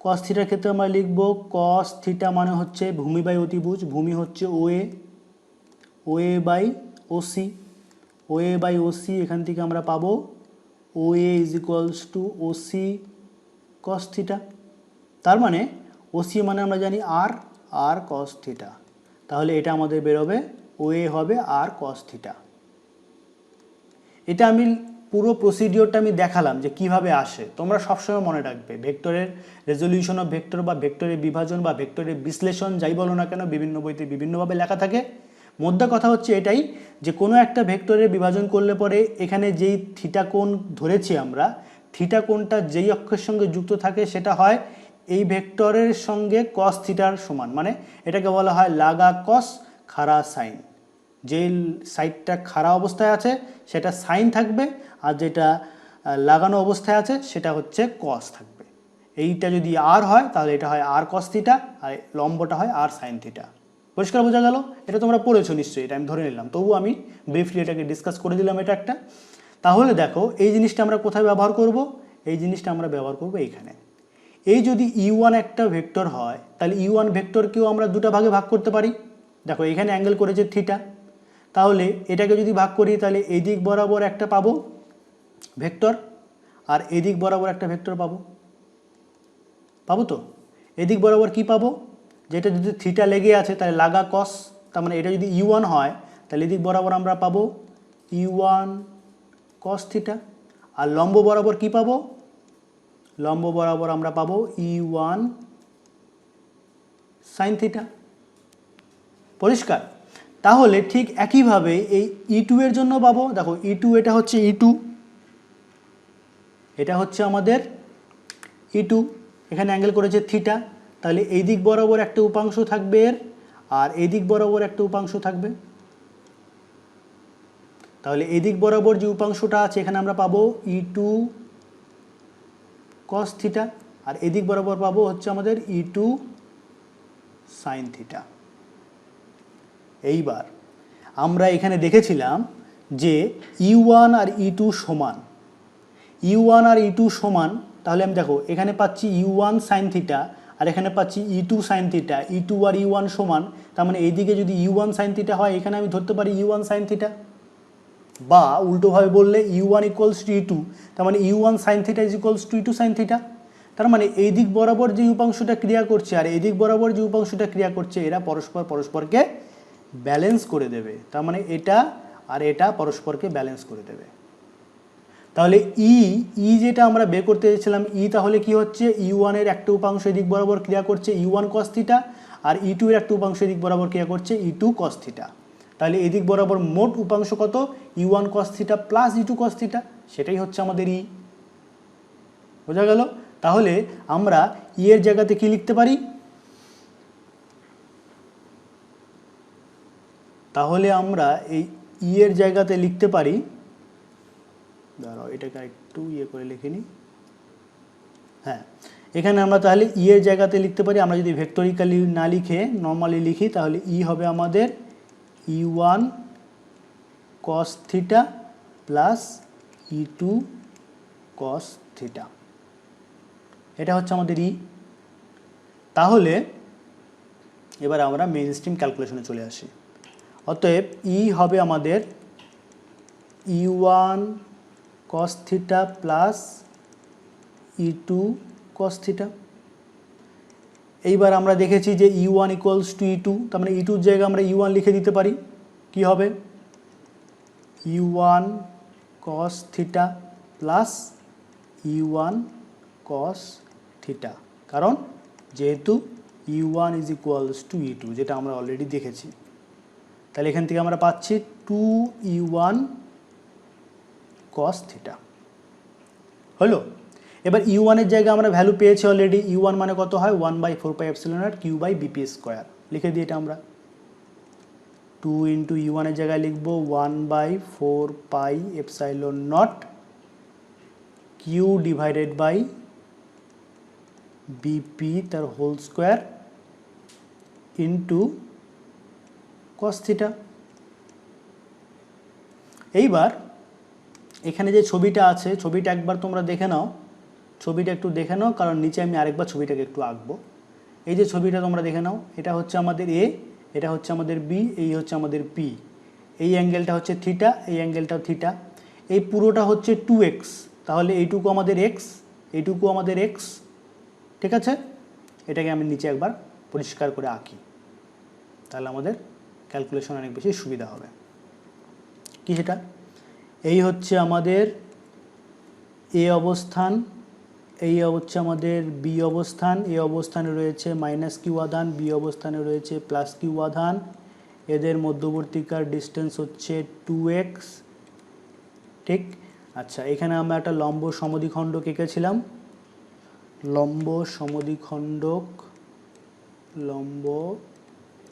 কস থিটার ক্ষেত্রে আমরা লিখব কস থিটা মানে হচ্ছে ভূমি বাই অতিভুজ। ভূমি হচ্ছে O A by OC, O A by OC. এখান থেকে আমরা পাবো O A is equals to OC cos theta. তার মানে ওসি মানে আমরা জানি আর, আর কস থিটা। তাহলে এটা আমাদের বেরোবে ও এ হবে আর কস থিটা। এটা আমি পুরো প্রসিডিওরটা আমি দেখালাম যে কিভাবে আসে। তোমরা সবসময় মনে রাখবে ভেক্টরের রেজলিউশন অফ ভেক্টর বা ভেক্টরের বিভাজন বা ভেক্টরের বিশ্লেষণ যাই বলো না কেন বিভিন্ন বইতে বিভিন্নভাবে লেখা থাকে। মোদ্দা কথা হচ্ছে এটাই যে কোনো একটা ভেক্টরের বিভাজন করলে পরে এখানে যেই থিটা কোণ ধরেছি আমরা, থিটা কোণটা যেই অক্ষের সঙ্গে যুক্ত থাকে সেটা হয় এই ভেক্টরের সঙ্গে কস থিটার সমান। মানে এটাকে বলা হয় লাগা কস খাড়া সাইন। যে সাইডটা খাড়া অবস্থায় আছে সেটা সাইন থাকবে, আর যেটা লাগানো অবস্থায় আছে সেটা হচ্ছে কস থাকবে। এইটা যদি আর হয় তাহলে এটা হয় আর কস থিটা, আর লম্বটা হয় আর সাইন থিটা। পরিষ্কার বোঝা গেল? এটা তোমরা পড়েছো নিশ্চয়ই, এটা আমি ধরে নিলাম, তবু আমি ব্রিফলি এটাকে ডিসকাস করে দিলাম এটা একটা। তাহলে দেখো এই জিনিসটা আমরা কোথায় ব্যবহার করব? এই জিনিসটা আমরা ব্যবহার করব এইখানে। এই যদি ইউ1 একটা ভেক্টর হয় তাহলে ইউ1 ভেক্টরকেও আমরা দুটো ভাগে ভাগ করতে পারি। দেখো এখানে অ্যাঙ্গেল করেছে থিটা, তাহলে এটাকে যদি ভাগ করি তাহলে এই দিক বরাবর একটা পাবো ভেক্টর, আর এদিক বরাবর একটা ভেক্টর পাবো। পাবো তো? এদিক বরাবর কি পাবো? যেটা যদি থিটা লেগে আছে তাহলে লাগা কস, তার মানে এটা যদি ইউ1 হয় তাহলে এদিক বরাবর আমরা পাবো ইউ1 কস থিটা। আর লম্ব বরাবর কি পাবো? লম্ব বরাবর আমরা পাবো ইউ1 সাইন থিটা। পরিষ্কার? তাহলে ঠিক একইভাবে এই E2 এর জন্য পাবো, দেখো E2 এটা হচ্ছে E2, এটা হচ্ছে আমাদের E2, এখানে অ্যাঙ্গেল করেছে থিটা, তাহলে এই দিক বরাবর একটা উপাংশ থাকবে এর, আর এই দিক বরাবর একটা উপাংশ থাকবে। তাহলে এই দিক বরাবর যে উপাংশটা আছে এখানে আমরা পাবো E2 cos থিটা, আর এদিক বরাবর পাবো হচ্ছে আমাদের E2 sin থিটা। এইবার আমরা এখানে দেখেছিলাম যে E1 আর E2 সমান, E1 আর E2 সমান, তাহলে আমি দেখো এখানে পাচ্ছি U1 sin থিটা আর এখানে পাচ্ছি E2 sin থিটা, E2 আর E1 সমান, তার মানে এইদিকে যদি U1 sin থিটা হয় এখানে আমি ধরতে পারি U1 sin থিটা, বা উল্টোভাবে বললে U1 ইকুয়ালস টু E2, তার মানে U1 sin theta is equals two E2 sin theta. তার মানে এই দিক বরাবর যে উপাংশটা ক্রিয়া করছে আর এই দিক বরাবর যে উপাংশটা ক্রিয়া করছে এরা পরস্পরকে ব্যালেন্স করে দেবে, তার মানে এটা আর এটা পরস্পরকে ব্যালেন্স করে দেবে। তাহলে ই যেটা আমরা বের করতে চেয়েছিলাম, তাহলে কি হচ্ছে, U1 এর একটা উপাংশ এদিক বরাবর ক্রিয়া করছে U1 cos থিটা, আর E2 এর একটা উপাংশ এদিক বরাবর ক্রিয়া করছে E2 cos থিটা। তাহলে এদিক বরাবর মোট উপাংশ কত, U1 cos theta plus E2 cos theta, সেটাই হচ্ছে আমাদের বোঝা গেল? তাহলে আমরা এর জায়গাতে কি লিখতে পারি, তাহলে আমরা এই এর জায়গাতে লিখতে পারি, দাঁড়াও এটাকে একটু করে লিখে নিই, হ্যাঁ এখানে আমরা তাহলে এর জায়গাতে লিখতে পারি, আমরা যদি ভেক্টরিক্যালি না লিখে নর্মালি লিখি তাহলে হবে আমাদের E1 cos theta plus E2 cos theta, এটা হচ্ছে আমাদের তাহলে এবার আমরা মেইন স্ট্রিম ক্যালকুলেশনে চলে আসি। অতএব হবে আমাদের E1 cos theta plus E2 cos theta. এইবার আমরা দেখেছি যে E1 ইকুয়ালস টু E2, তার মানে E2 এর জায়গায় আমরা E1 লিখে দিতে পারি, কি হবে U1 cos theta plus U1 cos theta, কারণ যেহেতু U1 is equals two E2, যেটা আমরা অলরেডি দেখেছি। তাহলে এখান থেকে আমরা পাচ্ছি 2U1 cos থিটা হলো। এবার U1 এর জায়গায় আমরা ভ্যালু পেয়েছি অলরেডি, U1 মানে কত হয় 1/4πε0 q/bp², লিখে দিই এটা আমরা 2 ইন্টু U1 এর জায়গায় লিখব 1/4πε0 q ডিভাইডেড বাই bp তার whole square into cos theta. এইবার এখানে যে ছবিটা আছে, ছবিটা একবার তোমরা দেখে নাও, ছবিটা একটু দেখে নাও, কারণ নিচে আমি আরেকবার ছবিটাকে একটু আঁকবো। এই যে ছবিটা তোমরা দেখে নাও, এটা হচ্ছে আমাদের A, এটা হচ্ছে আমাদের B, এই হচ্ছে আমাদের P, এই অ্যাঙ্গেলটা হচ্ছে থিটা, এই অ্যাঙ্গেলটাও থিটা, এই পুরোটা হচ্ছে 2x, তাহলে এইটুকু আমাদের x, এইটুকু আমাদের x, ঠিক আছে? এটাকে আমি নিচে একবার পরিষ্কার করে আঁকি, তাহলে আমাদের ক্যালকুলেশন অনেক বেশি সুবিধা হবে। কি সেটা, এই হচ্ছে আমাদের A অবস্থান, এই হচ্ছে আমাদের B অবস্থান, A অবস্থানে রয়েছে মাইনাস কিউ আধান, B অবস্থানে রয়েছে প্লাস কিউ আধান, এদের মধ্যবর্তীকার ডিস্টেন্স হচ্ছে 2x, ঠিক? আচ্ছা, এখানে আমরা একটা লম্ব সমদ্বিখণ্ডক এঁকেছিলাম, লম্ব সমদ্বিখণ্ডক,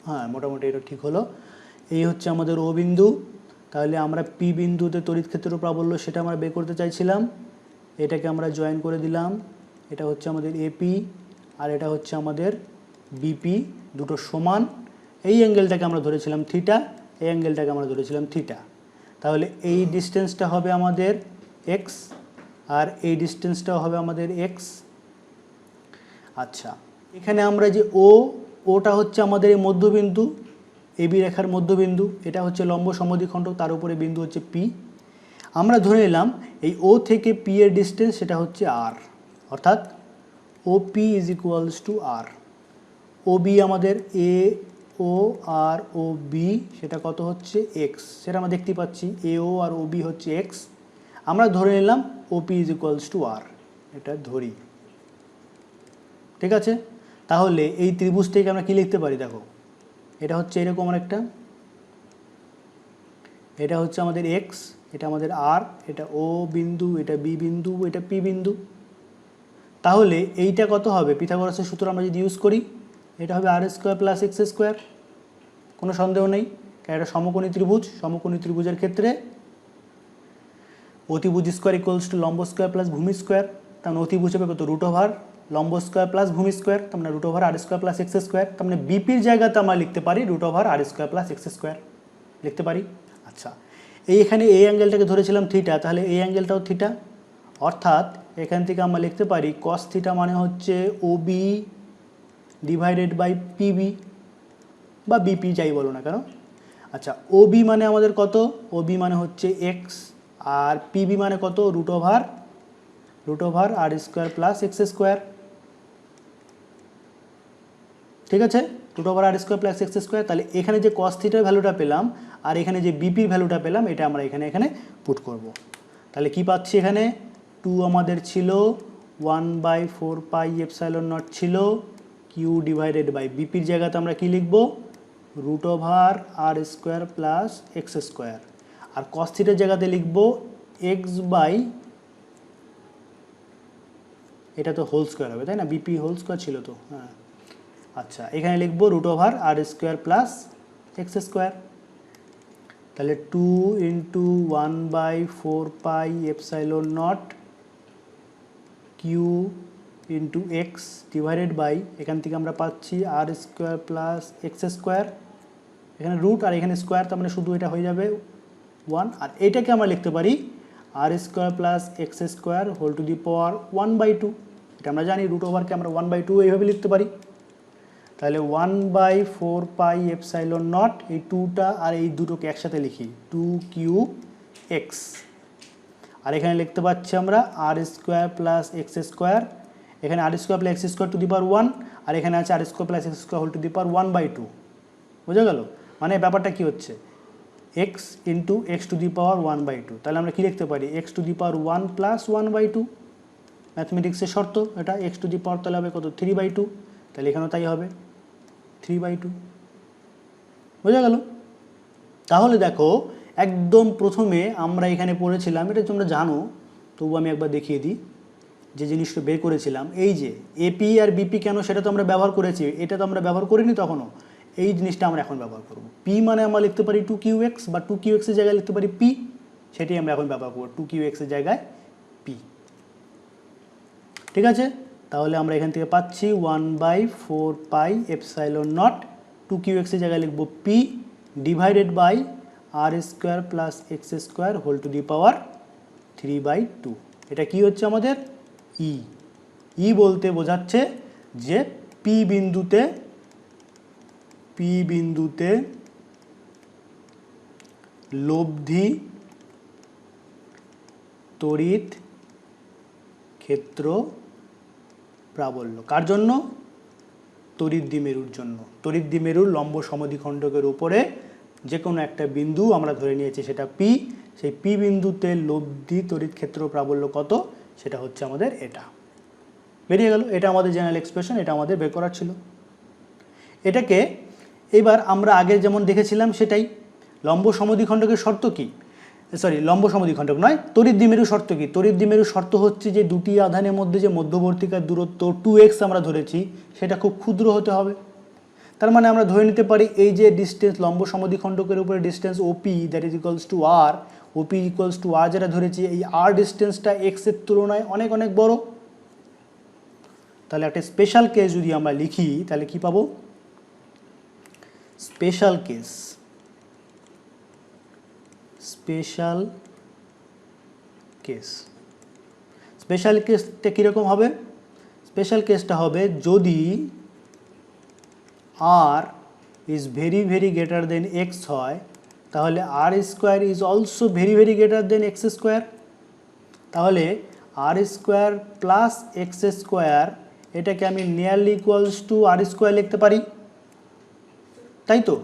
হ্যাঁ মোটামুটি এটা ঠিক হলো। এই হচ্ছে আমাদের ও বিন্দু, তাহলে আমরা পি বিন্দুতে তড়িৎ ক্ষেত্র প্রাবল্য সেটা আমরা বের করতে চাইছিলাম, এটাকে আমরা জয়েন করে দিলাম, এটা হচ্ছে আমাদের এপি আর এটা হচ্ছে আমাদের বিপি, দুটো সমান। এই অ্যাঙ্গেলটাকে আমরা ধরেছিলাম থিটা, এই অ্যাঙ্গেলটাকে আমরা ধরেছিলাম থিটা, তাহলে এই ডিস্টেন্সটা হবে আমাদের এক্স আর এই ডিস্টেন্সটাও হবে আমাদের এক্স। আচ্ছা, এখানে আমরা যে ওটা হচ্ছে আমাদের এই মধ্যবিন্দু, এবি রেখার মধ্যবিন্দু, এটা হচ্ছে লম্ব সমদ্বিখণ্ডক, তার উপরে বিন্দু হচ্ছে পি। আমরা ধরে নিলাম এই ও থেকে পি এর ডিস্টেন্স সেটা হচ্ছে আর, অর্থাৎ OP is equals to R. O B আমাদের A O R O B সেটা কত হচ্ছে এক্স, সেটা আমরা দেখতে পাচ্ছি, এ ও আর ও বি হচ্ছে এক্স। আমরা ধরে নিলাম ওপি ইজ ইকুয়ালস টু আর, এটা ধরি, ঠিক আছে? তাহলে এই ত্রিভুজটাকে আমরা কি লিখতে পারি, দেখো এটা হচ্ছে এরকম একটা, এটা হচ্ছে আমাদের এক্স, এটা আমাদের আর, এটা ও বিন্দু, এটা বি বিন্দু, এটা পি বিন্দু। তাহলে এইটা কত হবে? পিথাগোরাসের সূত্র আমরা যদি ইউজ করি, এটা হবে আর স্কোয়ার প্লাস এক্স স্কোয়ার। কোনো সন্দেহ নেই, কারণ এটা সমকোণী ত্রিভুজ। সমকোণী ত্রিভুজের ক্ষেত্রে অতিভুজ স্কোয়ার ইকুয়ালস টু লম্ব স্কোয়ার প্লাস ভূমি স্কোয়ার। তার মানে অতিভুজ হবে কত? রুট ওভার লম্ব স্কোয়ার প্লাস ভূমি স্কোয়ার, তার মানে root over r square plus x square. তার মানে বিপির জায়গাতে আমরা লিখতে পারি root over r square plus x square লিখতে পারি। আচ্ছা, এখানে এই অ্যাঙ্গেলটাকে ধরেছিলাম থিটা, তাহলে এই অ্যাঙ্গেলটাও থিটা। অর্থাৎ এখান থেকে আমরা লিখতে পারি কস থিটা মানে হচ্ছে ওবি ডিভাইডেড বাই পিবি বা বিপি যাই বলো না কেন। আচ্ছা, ওবি মানে আমাদের কত? ওবি মানে হচ্ছে এক্স, আর পিবি মানে কত? Root over r square plus x square. ঠিক আছে, root over r square plus x square. তাহলে এখানে যে কস থিটার ভ্যালুটা পেলাম আর এখানে যে বিপির ভ্যালুটা পেলাম, এটা আমরা এখানে পুট করব। তাহলে কি পাচ্ছি এখানে? 2 আমাদের ছিল 1/4 পাই এপসাইলন নট ছিল কিউ ডিভাইডেড বাই বিপির জায়গাতে আমরা কি লিখব? Root over r square plus x square. আর কস থিটার জায়গাতে লিখব এক্স বাই, এটা তো হোল স্কোয়ার হবে তাই না? বিপি হোল স্কোয়ার ছিল তো, হ্যাঁ। আচ্ছা, এখানে লিখবো root over r square plus x square. তাহলে 2 into 1/4 pi epsilon naught q into x divided by, এখান থেকে আমরা পাচ্ছি r square plus x square. এখানে রুট আর এখানে স্কোয়ার, তার মানে শুধু এটা হয়ে যাবে 1। আর এটাকে আমরা লিখতে পারি R square plus x square whole to the power 1/2। এটা আমরা জানি, রুট ওভারকে আমরা 1/2 এইভাবে লিখতে পারি। তাহলে 1/4 পাই এপসাইলন নট, এই 2টা আর এই দুটোকে একসাথে লিখি 2 কিউব এক্স। আর এখানে লিখতে পাচ্ছি আমরা R square plus x square. এখানে R square plus x square to the power 1, আর এখানে আছে R square plus x square whole to the power 1/2। বোঝা গেল? মানে ব্যাপারটা কি হচ্ছে? X into X to the power 1/2। তাহলে আমরা কি লিখতে পারি? X to the power 1 plus 1/2। ম্যাথমেটিক্সের শর্ত এটা, এক্স টু দি পাওয়ার তাহলে হবে কত? 3/2। তাহলে এখানেও তাই হবে 3/2। বোঝা গেল? তাহলে দেখো, একদম প্রথমে আমরা এখানে পড়েছিলাম, এটা তোমরা জানো, তবু আমি একবার দেখিয়ে দিই যে জিনিসটা বের করেছিলাম। এই যে এপি আর বিপি কেন, সেটা তো আমরা ব্যবহার করেছি, এটা তো আমরা ব্যবহার করিনি তখনও। এই জিনিসটা আমরা এখন ব্যবহার করব। পি মানে আমরা লিখতে পারি 2QX, বা 2QX এর জায়গায় লিখতে পারি পি, সেটাই আমরা এখন ব্যবহার করব, 2QX এর জায়গায় পি। ঠিক আছে, তাহলে আমরা এখান থেকে পাচ্ছি 1/4 পাই এপসাইলন নট 2QX এর জায়গায় লিখব P divided by R square plus x square whole to the power 3/2। এটা কি হচ্ছে আমাদের? ই। ই বলতে বোঝাচ্ছে যে পি বিন্দুতে লব্ধি তড়িৎ ক্ষেত্র প্রাবল্য। কার জন্য? তড়িৎ দ্বিমেরুর জন্য। তড়িৎ দ্বিমেরুর লম্ব সমদ্বিখণ্ডকের উপরে যে কোনো একটা বিন্দু আমরা ধরে নিয়েছি সেটা পি, সেই পি বিন্দুতে লব্ধি তড়িৎ ক্ষেত্র প্রাবল্য কত, সেটা হচ্ছে আমাদের এটা। বেরিয়ে গেল, এটা আমাদের জেনারেল এক্সপ্রেশন, এটা আমাদের বের করার ছিল। এটাকে এবার আমরা আগে যেমন দেখেছিলাম সেটাই, লম্ব সমদ্বিখণ্ডকের শর্ত কি? লম্ব সমদ্বিখণ্ডক নয়, তড়িৎ দ্বিমেরু শর্ত কি? তড়িৎ দ্বিমেরু শর্ত হচ্ছে যে দুটি আধানের মধ্যে যে মধ্যবর্তীকার দূরত্ব 2x আমরা ধরেছি, সেটা খুব ক্ষুদ্র হতে হবে। তার মানে আমরা ধরে নিতে পারি এই যে ডিস্টেন্স, লম্ব সমদ্বিখণ্ডকের উপরে distance OP, that is equals to R, OP equals to R যেটা ধরেছি, এই আর ডিস্টেন্সটা এক্স এর তুলনায় অনেক অনেক বড়। তাহলে একটা স্পেশাল কেস যদি আমরা লিখি, তাহলে কি পাবো? স্পেশাল কেসটা কীরকম হবে? স্পেশাল কেসটা হবে যদি R is very very greater than X হয়, তাহলে R square is also very very greater than X square. তাহলে R square plus x square, এটাকে আমি nearly equals to R square লিখতে পারি, তাই তো?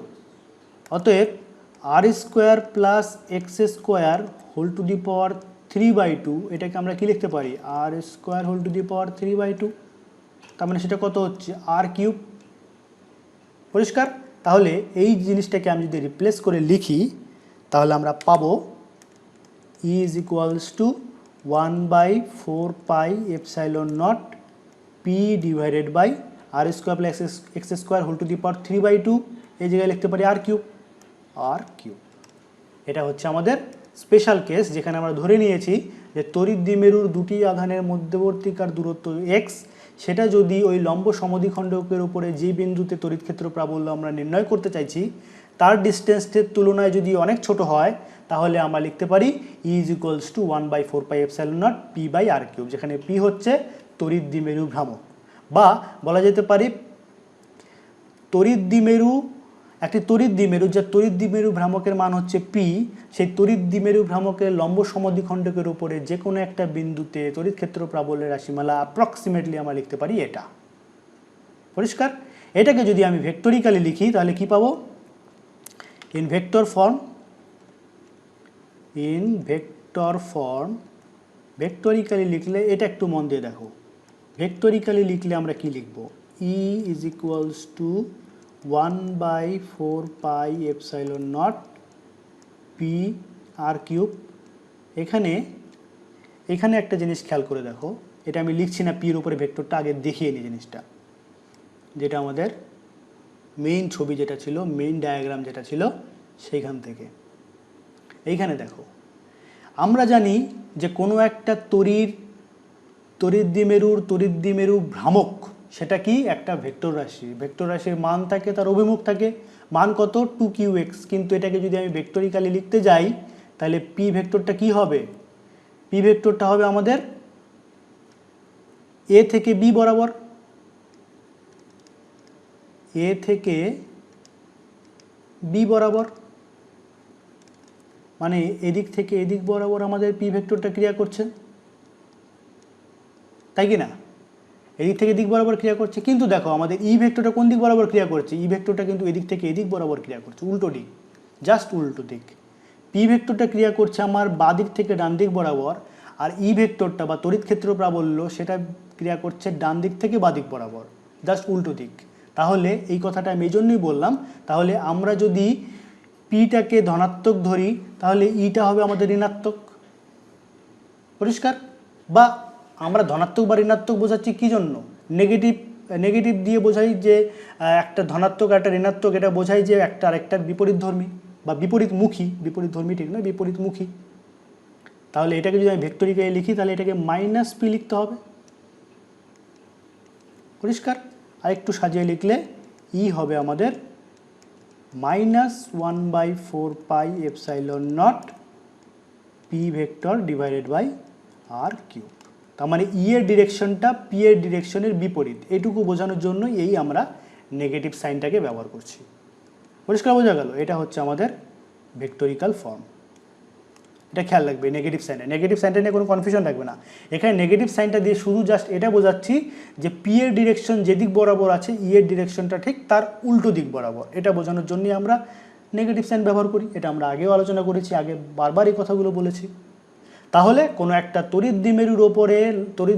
অতএব R square plus x square whole to the power 3/2, এটাকে আমরা কি লিখতে পারি? R square whole to the power 3/2। তার মানে সেটা কত হচ্ছে? R cube. পরিষ্কার? তাহলে এই জিনিসটাকে আমি যদি রিপ্লেস করে লিখি তাহলে আমরা পাবো E is equals to 1/4πε0 p divided by r square plus x square whole to the power 3/2 এই জায়গায় লিখতে পারি r কিউব। এটা হচ্ছে আমাদের স্পেশাল কেস, যেখানে আমরা ধরে নিয়েছি যে তড়িৎ দ্বিমেরুর দুটি আধানের মধ্যবর্তীকার দূরত্ব x, সেটা যদি ওই লম্ব সমদ্বিখণ্ডকের উপরে যে বিন্দুতে তড়িৎ ক্ষেত্র প্রাবল্য আমরা নির্ণয় করতে চাইছি তার ডিস্টেন্সের তুলনায় যদি অনেক ছোট হয় তাহলে আমরা লিখতে পারি E is equals to 1/4πε0 p/r3, যেখানে p হচ্ছে তড়িৎ দ্বিমেরু ভ্রামক, বা বলা যেতে পারে তড়িৎ দ্বিমেরু একটি তড়িৎ দ্বিমেরু যার তড়িৎ দ্বিমেরু ভ্রামকের মান হচ্ছে p, সেই তড়িৎ দ্বিমেরু ভ্রামকের লম্ব সমদ্বিখণ্ডকের উপরে যে কোনো একটা বিন্দুতে তড়িৎ ক্ষেত্র প্রাবল্যের রাশিমালা অ্যাপ্রক্সিমেটলি আমরা লিখতে পারি এটা। পরিষ্কার? এটাকে যদি আমি ভেক্টরিক্যালি লিখি তাহলে কি পাবো? ইন ভেক্টর ফর্ম ভেক্টরিক্যালি লিখলে এটা একটু মন দিয়ে দেখো। ভেক্টরিক্যালি লিখলে আমরা কি লিখব? E is equals to 1/4πε0 p/r3। এখানে একটা জিনিস খেয়াল করে দেখো, এটা আমি লিখছি না পির উপরে ভেক্টরটা, আগে দেখিয়ে নিই জিনিসটা, যেটা আমাদের মেইন ছবি যেটা ছিল, মেইন ডায়াগ্রাম যেটা ছিল সেইখান থেকে। এইখানে দেখো, আমরা জানি যে কোনো একটা তড়িৎ দ্বিমেরু ভ্রামক সেটা কি একটা ভেক্টর রাশি, ভেক্টর রাশির মান থাকে, তার অভিমুখ থাকে, মান কত 2qx। কিন্তু এটাকে যদি আমি ভেক্টরিক্যালি লিখতে যাই তাহলে p ভেক্টরটা কি হবে? p ভেক্টরটা হবে আমাদের a থেকে b বরাবর, a থেকে b বরাবর, মানে এদিক থেকে এদিক বরাবর আমাদের p ভেক্টরটা ক্রিয়া করছে, তাই কি না? এদিক থেকে এদিক বরাবর ক্রিয়া করছে। কিন্তু দেখো আমাদের ই ভেক্টরটা কোন দিক বরাবর ক্রিয়া করছে? ই ভেক্টরটা কিন্তু এদিক থেকে এদিক বরাবর ক্রিয়া করছে, উল্টো দিক, জাস্ট উল্টো দিক। পি ভেক্টরটা ক্রিয়া করছে আমার বাঁ দিক থেকে ডান দিক বরাবর, আর ই ভেক্টরটা বা তড়িৎ ক্ষেত্র প্রাবল্য সেটা ক্রিয়া করছে ডান দিক থেকে বাঁ দিক বরাবর, জাস্ট উল্টো দিক। তাহলে এই কথাটা আমি এই জন্যই বললাম, তাহলে আমরা যদি পিটাকে ধনাত্মক ধরি তাহলে ইটা হবে আমাদের ঋণাত্মক। পরিষ্কার? বা আমরা ধনাত্মক বা ঋণাত্মক বোঝাচ্ছি কী জন্য? নেগেটিভ দিয়ে বোঝাই যে একটা ধনাত্মক একটা ঋণাত্মক, এটা বোঝাই যে একটা আরেকটার বিপরীতধর্মী বা বিপরীতধর্মী ঠিক না, বিপরীতমুখী। তাহলে এটাকে যদি আমি ভেক্টরিক্যালি লিখি তাহলে এটাকে -p লিখতে হবে। পরিষ্কার? আর একটু সাজিয়ে লিখলে ই হবে আমাদের -1/4πε0 p vector divided by r3। তার মানে ই এর ডিরেকশনটা পি এর ডিরেকশনের বিপরীত, এটুকু বোঝানোর জন্য এই আমরা নেগেটিভ সাইনটাকে ব্যবহার করছি। পরিষ্কার বোঝা গেল? এটা হচ্ছে আমাদের ভেক্টরিক্যাল ফর্ম। এটা খেয়াল রাখবে, নেগেটিভ সাইনটা নিয়ে কোনো কনফিউশন রাখবে না। এখানে নেগেটিভ সাইনটা দিয়ে শুধু জাস্ট এটা বোঝাচ্ছি যে পি এর ডিরেকশন যেদিক বরাবর আছে ই এর ডিরেকশনটা ঠিক তার উল্টো দিক বরাবর, এটা বোঝানোর জন্যই আমরা নেগেটিভ সাইন ব্যবহার করি। এটা আমরা আগেও আলোচনা করেছি, আগে বারবার এই কথাগুলো বলেছি। তাহলে কোনো একটা তড়িৎ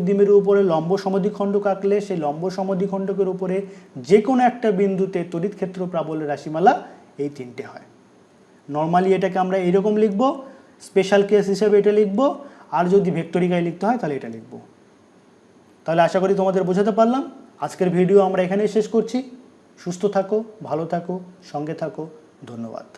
দ্বিমেরুর উপরে লম্ব সমদ্বিখণ্ডক আঁকলে সেই লম্ব সমদ্বিখণ্ডকের উপরে যে কোনো একটা বিন্দুতে তড়িৎ ক্ষেত্র প্রাবল্যের রাশিমালা এই তিনটে হয়। নর্মালি এটাকে আমরা এইরকম লিখব, স্পেশাল কেস হিসেবে এটা লিখব, আর যদি ভেক্টরিক্যালি লিখতে হয় তাহলে এটা লিখব। তাহলে আশা করি তোমাদের বোঝাতে পারলাম। আজকের ভিডিও আমরা এখানেই শেষ করছি। সুস্থ থাকো, ভালো থাকো, সঙ্গে থাকো। ধন্যবাদ।